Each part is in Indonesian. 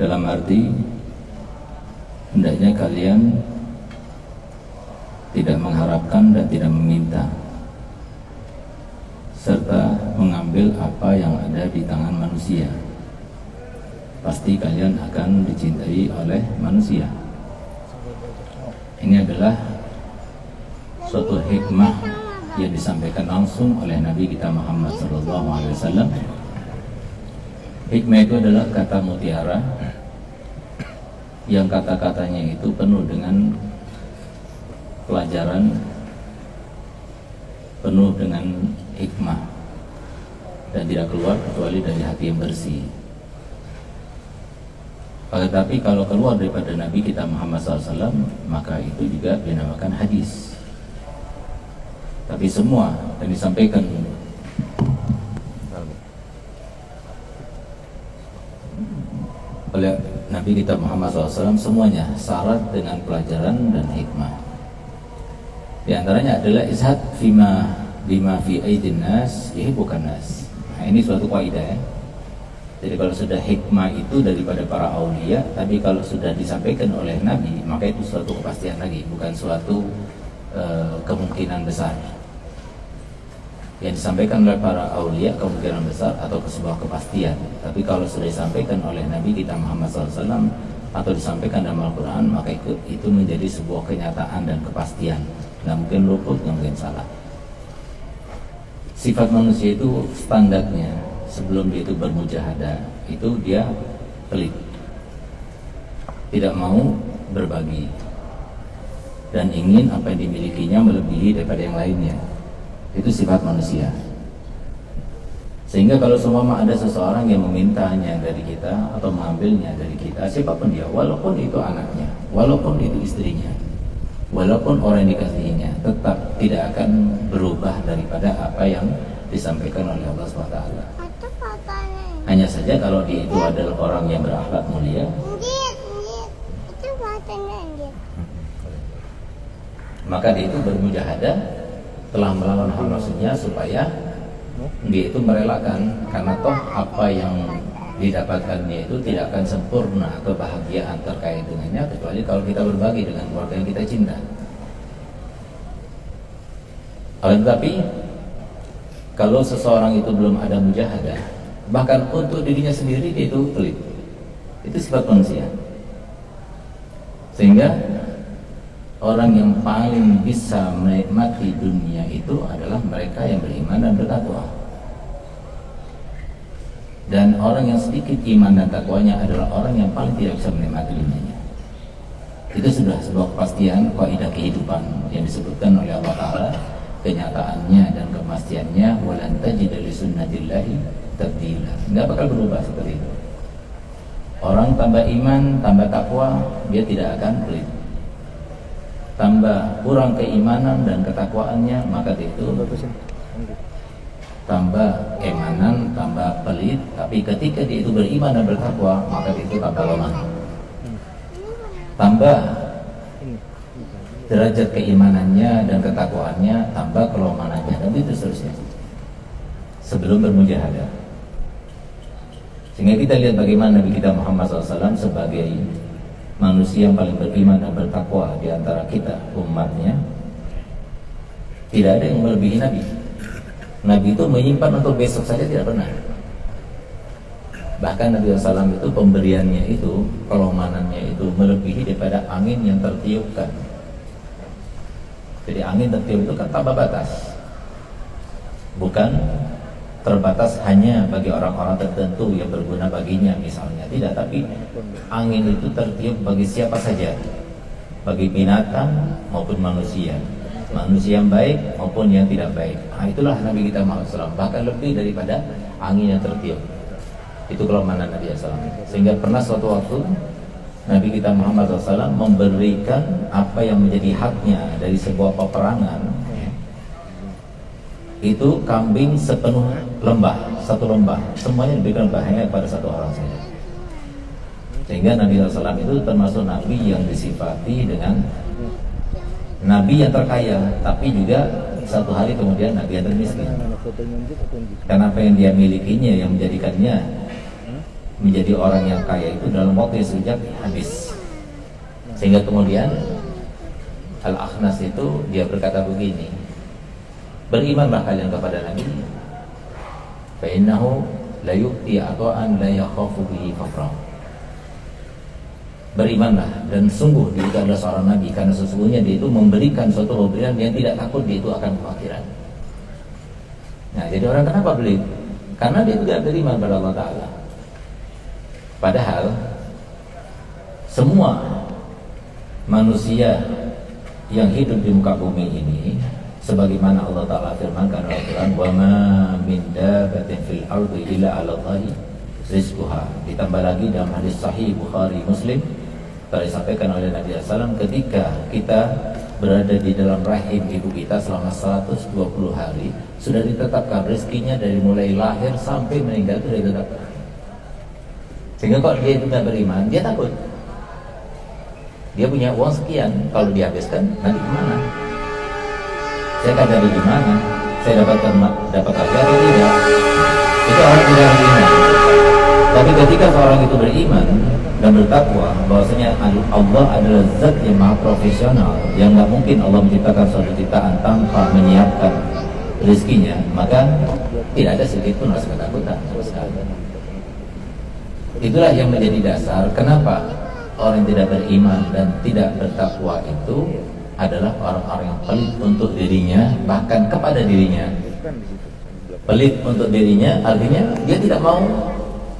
dalam arti hendaknya kalian tidak mengharapkan dan tidak meminta, serta mengambil apa yang ada di tangan manusia. Pasti kalian akan dicintai oleh manusia. Ini adalah suatu hikmah yang disampaikan langsung oleh Nabi kita Muhammad SAW. Hikmah itu adalah kata mutiara yang kata-katanya itu penuh dengan pelajaran, penuh dengan hikmah, dan tidak keluar kecuali dari hati yang bersih. Tetapi kalau keluar daripada Nabi kita Muhammad SAW, maka itu juga dinamakan hadis. Tapi semua yang disampaikan oleh Nabi kita Muhammad SAW semuanya syarat dengan pelajaran dan hikmah. Di antaranya adalah izhad bima fi aidin nas bukan nas. Nah, ini suatu kaidah ya. Jadi kalau sudah hikmah itu daripada para aulia, tapi kalau sudah disampaikan oleh Nabi, maka itu suatu kepastian lagi, bukan suatu kemungkinan besar. Yang disampaikan oleh para aulia kemungkinan besar atau sebuah kepastian. Tapi kalau sudah disampaikan oleh Nabi kita Muhammad SAW atau disampaikan dalam Al-Quran, maka itu menjadi sebuah kenyataan dan kepastian. Nggak mungkin luput, nggak mungkin salah. Sifat manusia itu standarnya sebelum dia itu bermujahadah, itu dia pelit, tidak mau berbagi, dan ingin apa yang dimilikinya melebihi daripada yang lainnya. Itu sifat manusia. Sehingga kalau seumpama ada seseorang yang memintanya dari kita atau mengambilnya dari kita, siapapun dia, walaupun itu anaknya, walaupun itu istrinya, walaupun orang yang dikasihinya, tetap tidak akan berubah daripada apa yang disampaikan oleh Allah SWT. Hanya saja kalau dia itu adalah orang yang berakhlak mulia, maka dia itu bermujahadah, telah melawan hawa nafsunya supaya dia itu merelakan, karena toh apa yang didapatkannya itu tidak akan sempurna kebahagiaan terkait dengannya kecuali kalau kita berbagi dengan keluarga yang kita cinta. Tetapi kalau seseorang itu belum ada mujahadah, bahkan untuk dirinya sendiri dia itu pelit. Itu sifat manusia. Sehingga orang yang paling bisa menikmati dunia itu adalah mereka yang beriman dan bertakwa. Dan orang yang sedikit iman dan takwanya adalah orang yang paling tidak bisa menikmati dunianya. Itu sudah sebuah kepastian kaidah kehidupan yang disebutkan oleh Allah Ta'ala, kenyataannya dan kepastiannya, walan tajida li sunnatillahi tabdila. Enggak bakal berubah seperti itu. Orang tambah iman, tambah takwa, dia tidak akan pelit. Tambah kurang keimanan dan ketakwaannya, maka itu tambah keimanan, tambah pelit. Tapi ketika dia itu beriman dan bertakwa, maka itu tambah lemah. Tambah derajat keimanannya dan ketakwaannya, tambah kelemahannya, dan itu seterusnya sebelum bermujahadah. Sehingga kita lihat bagaimana Nabi kita Muhammad SAW sebagai manusia yang paling beriman dan bertakwa di antara kita umatnya, tidak ada yang melebihi Nabi. Nabi itu menyimpan untuk besok saja tidak pernah. Bahkan Nabi SAW itu pemberiannya itu, kelomanannya itu melebihi daripada angin yang tertiupkan. Jadi angin tertiup itu kan tanpa batas, bukan terbatas hanya bagi orang-orang tertentu yang berguna baginya misalnya, tidak, tapi angin itu tertiup bagi siapa saja, bagi binatang maupun manusia, manusia yang baik maupun yang tidak baik. Nah, itulah Nabi kita Muhammad SAW, bahkan lebih daripada angin yang tertiup. Itu kelemahan Nabi SAW. Sehingga pernah suatu waktu Nabi kita Muhammad SAW memberikan apa yang menjadi haknya dari sebuah peperangan, itu kambing sepenuh lembah, satu lembah, semuanya diberikan bahaya pada satu orang saja. Sehingga Nabi SAW itu termasuk Nabi yang disifati dengan Nabi yang terkaya, tapi juga satu hari kemudian Nabi yang termiskin. Karena apa yang dia milikinya yang menjadikannya menjadi orang yang kaya itu dalam waktu yang sekejap habis. Sehingga kemudian Al-Akhnas itu dia berkata begini, berimanlah kalian kepada Nabi, fa innahu la yu'ti ata'an la yakhafu bihi faqra. Berimanlah, dan sungguh dia itu adalah seorang Nabi, karena sesungguhnya dia itu memberikan suatu pemberian yang tidak takut dia itu akan kekhawatiran. Nah, jadi orang kenapa beli? Karena dia tidak beriman pada Allah Ta'ala. Padahal semua manusia yang hidup di muka bumi ini, sebagaimana Allah Ta'ala firmankan dalam Al-Quran, wa ma min dabbatin fil ardi illa 'ala Allahi rizquha. Ditambah lagi dalam hadis sahih Bukhari Muslim telah disampaikan oleh Nabi SAW, ketika kita berada di dalam rahim ibu kita selama 120 hari sudah ditetapkan rezekinya, dari mulai lahir sampai meninggal itu sudah ditetapkan. Sehingga kalau dia itu tidak beriman, dia takut. Dia punya uang sekian, kalau dihabiskan nanti kemana? Saya akan dari gimana? Saya dapat lagi atau tidak? Itu orang tidak beriman. Tapi ketika seorang itu beriman dan bertakwa bahwasanya Allah adalah zat yang maha profesional, yang nggak mungkin Allah menciptakan suatu ciptaan tanpa menyiapkan rezekinya, maka tidak ada sedikit pun rasa ketakutan sama sekali. Itulah yang menjadi dasar kenapa orang yang tidak beriman dan tidak bertakwa itu adalah orang-orang yang pelit untuk dirinya, bahkan kepada dirinya. Pelit untuk dirinya artinya dia tidak mau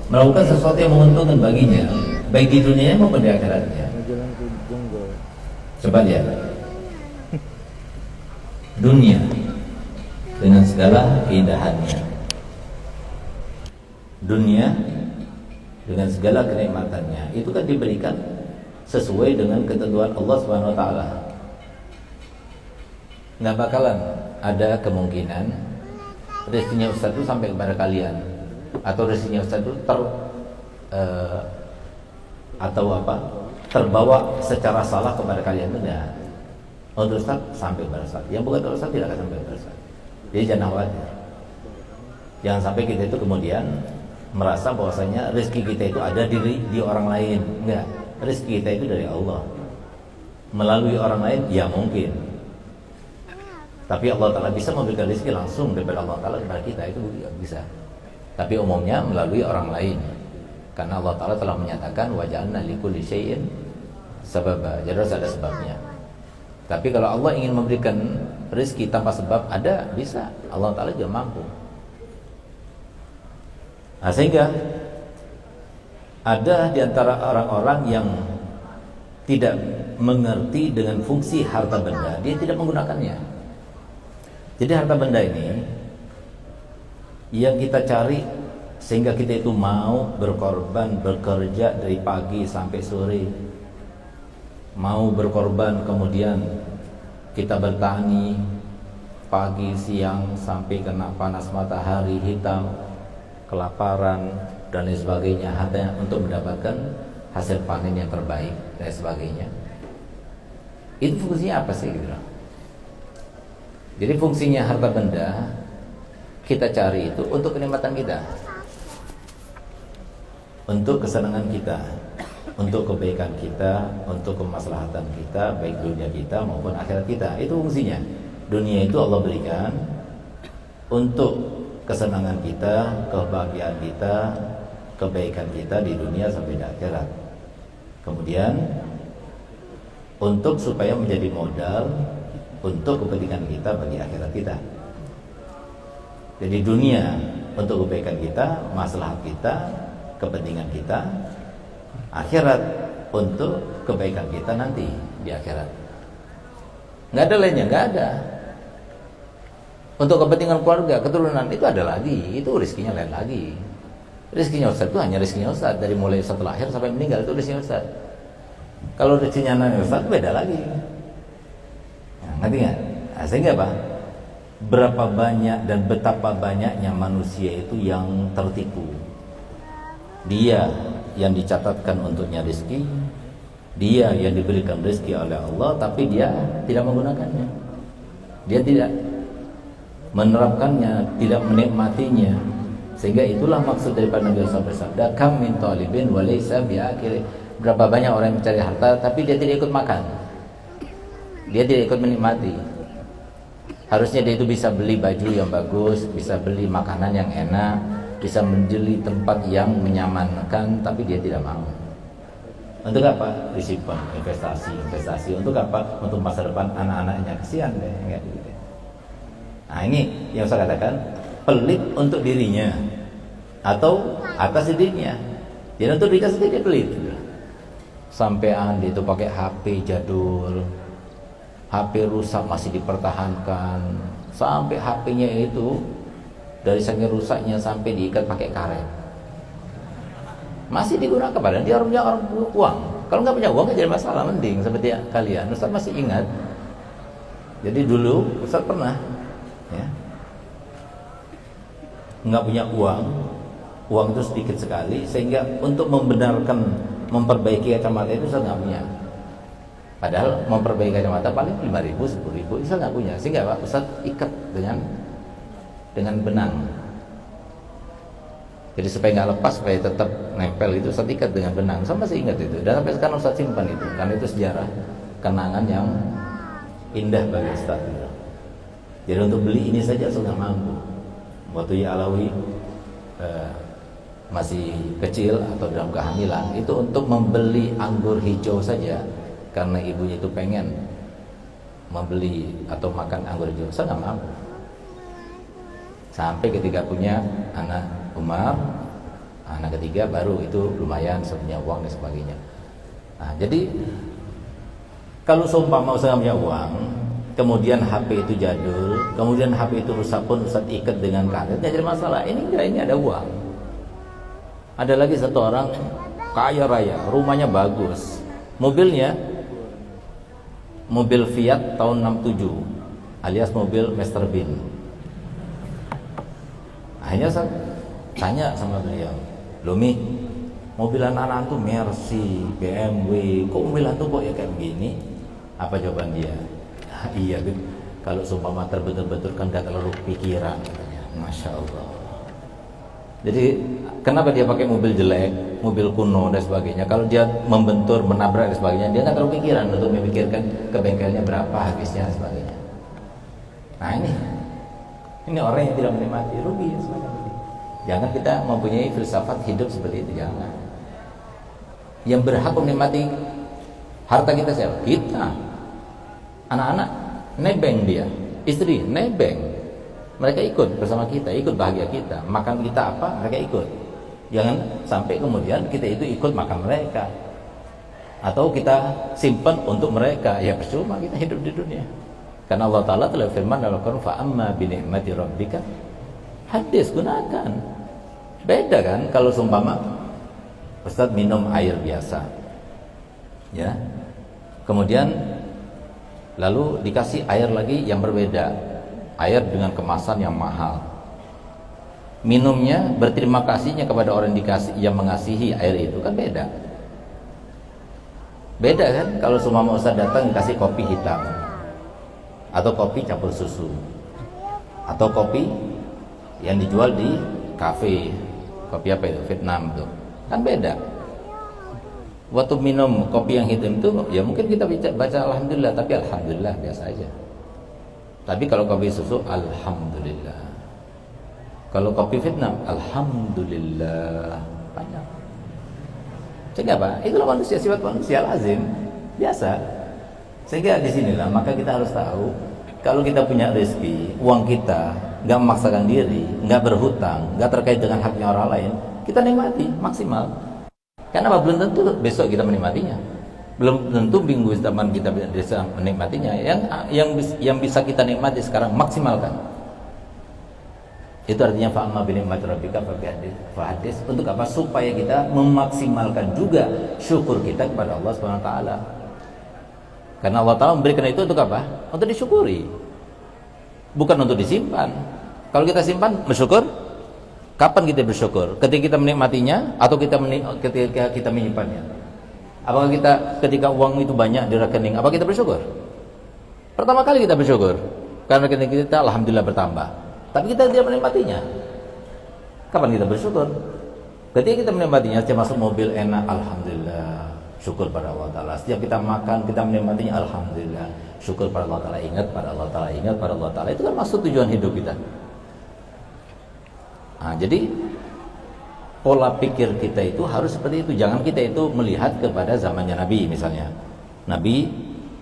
melakukan sesuatu yang menguntungkan baginya, baik di dunia maupun di akhiratnya. Coba lihat dunia dengan segala keindahannya, dunia dengan segala kenikmatannya, itu kan diberikan sesuai dengan ketentuan Allah Subhanahu wa taala. Nggak bakalan ada kemungkinan rezekinya Ustaz itu sampai kepada kalian, atau rezekinya Ustaz itu terbawa secara salah kepada kalian. Enggak. Untuk Ustaz sampai kepada Ustaz, yang bukan untuk Ustaz tidak akan sampai kepada Ustaz. Jadi jangan khawatir. Jangan sampai kita itu kemudian merasa bahwasanya rezeki kita itu ada di orang lain. Enggak, rezeki kita itu dari Allah. Melalui orang lain ya mungkin, tapi Allah Ta'ala bisa memberikan rezeki langsung daripada Allah Ta'ala kepada kita, itu bisa. Tapi umumnya melalui orang lain, karena Allah Ta'ala telah menyatakan wa ja'alna likulli syai'in sababa, jadi harus ada sebabnya. Tapi kalau Allah ingin memberikan rezeki tanpa sebab, ada, bisa. Allah Ta'ala juga mampu. Nah, sehingga ada di antara orang-orang yang tidak mengerti dengan fungsi harta benda, dia tidak menggunakannya. Jadi harta benda ini yang kita cari sehingga kita itu mau berkorban, bekerja dari pagi sampai sore, mau berkorban, kemudian kita bertani pagi siang sampai kena panas matahari, hitam, kelaparan dan lain sebagainya, hanya untuk mendapatkan hasil panen yang terbaik dan sebagainya. Itu fungsinya apa sih gitu? Jadi fungsinya harta benda kita cari itu untuk kenikmatan kita, untuk kesenangan kita, untuk kebaikan kita, untuk kemaslahatan kita, baik dunia kita maupun akhirat kita. Itu fungsinya. Dunia itu Allah berikan untuk kesenangan kita, kebahagiaan kita, kebaikan kita di dunia sampai di akhirat. Kemudian untuk supaya menjadi modal untuk kepentingan kita bagi akhirat kita. Jadi dunia untuk kebaikan kita, maslahat kita, kepentingan kita. Akhirat untuk kebaikan kita nanti di akhirat. Nggak ada lainnya, nggak ada. Untuk kepentingan keluarga, keturunan itu ada lagi, itu rezekinya lain lagi. Rezekinya Ustaz itu hanya rezekinya Ustaz, dari mulai Ustaz lahir sampai meninggal itu rezekinya Ustaz. Kalau rezekinya non Ustaz beda lagi. Nah, ngerti nggak? Nah, sehingga apa? Berapa banyak dan betapa banyaknya manusia itu yang tertipu. Dia yang dicatatkan untuknya rezeki, dia yang diberikan rezeki oleh Allah, tapi dia tidak menggunakannya. Dia tidak menerapkannya, tidak menikmatinya, Sehingga itulah maksud daripada Nabi SAW bersabda, kam min talibin wa laysa bi'akil. Berapa banyak orang yang mencari harta tapi dia tidak ikut makan, dia tidak ikut menikmati. Harusnya dia itu bisa beli baju yang bagus, bisa beli makanan yang enak, bisa membeli tempat yang menyamankan, tapi dia tidak mau. Untuk apa? Disimpan, investasi. Untuk apa? Untuk masa depan anak-anaknya. Kesian deh, enggak gitu. Nah, ini yang saya katakan, pelit untuk dirinya atau atas dirinya. Jadi untuk dirinya sendiri dia pelit. Sampean dia itu pakai HP jadul, HP rusak masih dipertahankan, sampai HP-nya itu dari saking rusaknya sampai diikat pakai karet. Masih digunakan, padahal dia punya orang uang. Kalau nggak punya uang nggak jadi masalah, mending seperti kalian. Ustaz masih ingat. Jadi dulu Ustaz pernah, ya, nggak punya uang itu sedikit sekali, sehingga untuk memperbaiki kacamata itu Ustaz nggak punya. Padahal memperbaiki kacamata paling 5.000, 10.000, Ustaz nggak punya. Sehingga Pak Ustaz ikat dengan benang. Jadi supaya nggak lepas, supaya tetap nempel itu, Ustaz ikat dengan benang. Saya masih ingat itu. Dan sampai sekarang Ustaz simpan itu, karena itu sejarah kenangan yang indah bagi Ustaz. Jadi untuk beli ini saja Ustaz nggak mampu. Waktu ya Alawi masih kecil atau dalam kehamilan, itu untuk membeli anggur hijau saja, karena ibunya itu pengen membeli atau makan anggur hijau, saya nggak mampu. Sampai ketika punya anak Umar, anak ketiga, baru itu lumayan, punya uang dan sebagainya. Nah, jadi kalau seumpama saya punya uang, kemudian HP itu jadul, kemudian HP itu rusak pun Ustaz ikat dengan karet, tidak jadi masalah. Ini enggak, ini ada uang. Ada lagi satu orang kaya raya, rumahnya bagus, mobilnya mobil Fiat tahun 67 alias mobil Master Bean. Akhirnya saya tanya sama beliau, "Loh Mi, mobil anak-anak tuh Mercy, BMW, kok mobil tuh kok ya kayak begini?" Apa jawaban dia? Iya, kalau seumpama terbetul-betul kan gak terlalu pikiran, katanya. Masya Allah. Jadi kenapa dia pakai mobil jelek, mobil kuno dan sebagainya? Kalau dia membentur, menabrak dan sebagainya, dia nggak terlalu pikiran untuk memikirkan ke bengkelnya berapa habisnya dan sebagainya. Nah ini orang yang tidak menikmati, rugi semacam ini. Jangan kita mempunyai filsafat hidup seperti itu, jangan. Yang berhak menikmati harta kita siapa? Kita. Anak-anak nebeng dia, istri nebeng. Mereka ikut bersama kita, ikut bahagia kita. Makan kita apa, mereka ikut. Jangan sampai kemudian kita itu ikut makan mereka, atau kita simpan untuk mereka. Ya percuma kita hidup di dunia. Karena Allah Ta'ala telah firman dalam Al-Quran, fa'amma binikmati rabbika hadis, gunakan. Beda kan kalau seumpama Ustaz minum air biasa, ya, kemudian lalu dikasih air lagi yang berbeda, air dengan kemasan yang mahal. Minumnya, berterima kasihnya kepada orang yang mengasihi air itu kan beda. Beda kan kalau seumpama Ustaz datang dikasih kopi hitam, atau kopi campur susu, atau kopi yang dijual di kafe, kopi apa itu, Vietnam tuh, kan beda. Waktu minum kopi yang hitam itu, ya mungkin kita baca alhamdulillah, tapi alhamdulillah biasa aja. Tapi kalau kopi susu, alhamdulillah. Kalau kopi Vietnam, alhamdulillah, banyak. Sehingga apa? Itulah manusia, sifat manusia lazim, biasa. Sehingga disinilah maka kita harus tahu, kalau kita punya rezeki, uang kita nggak memaksakan diri, nggak berhutang, nggak terkait dengan haknya orang lain, kita nikmati maksimal. Karena apa? Belum tentu besok kita menikmatinya, belum tentu minggu depan kita bisa menikmatinya. Yang bisa kita nikmati sekarang, maksimalkan. Itu artinya fa'amma bi ni'mati rabbika fahaddits. Untuk apa? Supaya kita memaksimalkan juga syukur kita kepada Allah Subhanahu wa taala. Karena Allah Ta'ala memberikan itu untuk apa? Untuk disyukuri, bukan untuk disimpan. Kalau kita simpan, bersyukur. Kapan kita bersyukur? Ketika kita menikmatinya, atau ketika kita menyimpannya? Apakah kita ketika uang itu banyak di rekening, apa kita bersyukur? Pertama kali kita bersyukur, karena rekening kita alhamdulillah bertambah. Tapi kita tidak menikmatinya. Kapan kita bersyukur? Ketika kita menikmatinya, setiap masuk mobil enak, alhamdulillah, syukur pada Allah Ta'ala. Setiap kita makan, kita menikmatinya, alhamdulillah, syukur pada Allah Ta'ala, ingat pada Allah Ta'ala, ingat pada Allah Ta'ala. Itu kan maksud tujuan hidup kita. Nah, jadi pola pikir kita itu harus seperti itu. Jangan kita itu melihat kepada zamannya Nabi misalnya. Nabi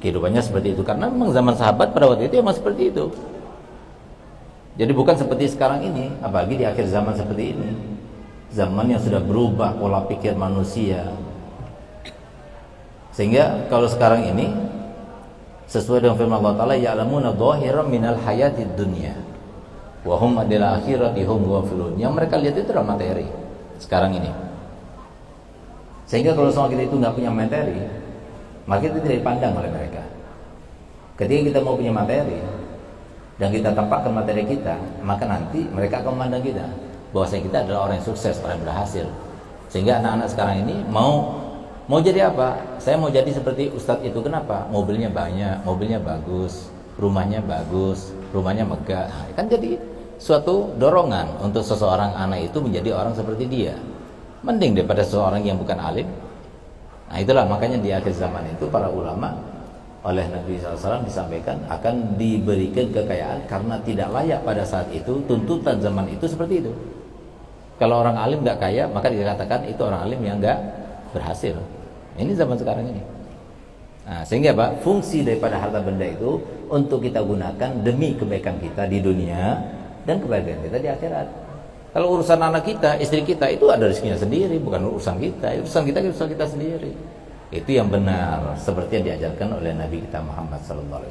kehidupannya seperti itu karena memang zaman sahabat pada waktu itu memang seperti itu. Jadi bukan seperti sekarang ini, apalagi di akhir zaman seperti ini. Zaman yang sudah berubah pola pikir manusia. Sehingga kalau sekarang ini sesuai dengan firman Allah Ta'ala, ya'lamuna dhahiran minal hayatid dunya wa hum 'anil akhirati hum ghafilun. Yang mereka lihat itu adalah materi sekarang ini. Sehingga kalau semua kita itu nggak punya materi, maka itu tidak dipandang oleh mereka. Ketika kita mau punya materi dan kita tampakkan materi kita, maka nanti mereka akan memandang kita bahwasanya kita adalah orang yang sukses, orang yang berhasil. Sehingga anak-anak sekarang ini mau jadi apa? Saya mau jadi seperti Ustadz itu. Kenapa? Mobilnya banyak, mobilnya bagus, rumahnya bagus, rumahnya megah. Nah, kan jadi suatu dorongan untuk seseorang anak itu menjadi orang seperti dia. Mending daripada seseorang yang bukan alim. Nah itulah makanya di akhir zaman itu para ulama oleh Nabi SAW disampaikan akan diberikan kekayaan karena tidak layak pada saat itu. Tuntutan zaman itu seperti itu. Kalau orang alim nggak kaya, maka dikatakan itu orang alim yang nggak berhasil. Ini zaman sekarang ini. Nah, sehingga Pak, fungsi daripada harta benda itu untuk kita gunakan demi kebaikan kita di dunia dan kebaikan kita di akhirat. Kalau urusan anak kita, istri kita, itu ada rezekinya sendiri, bukan urusan kita. Urusan kita sendiri. Itu yang benar, seperti yang diajarkan oleh Nabi kita Muhammad SAW.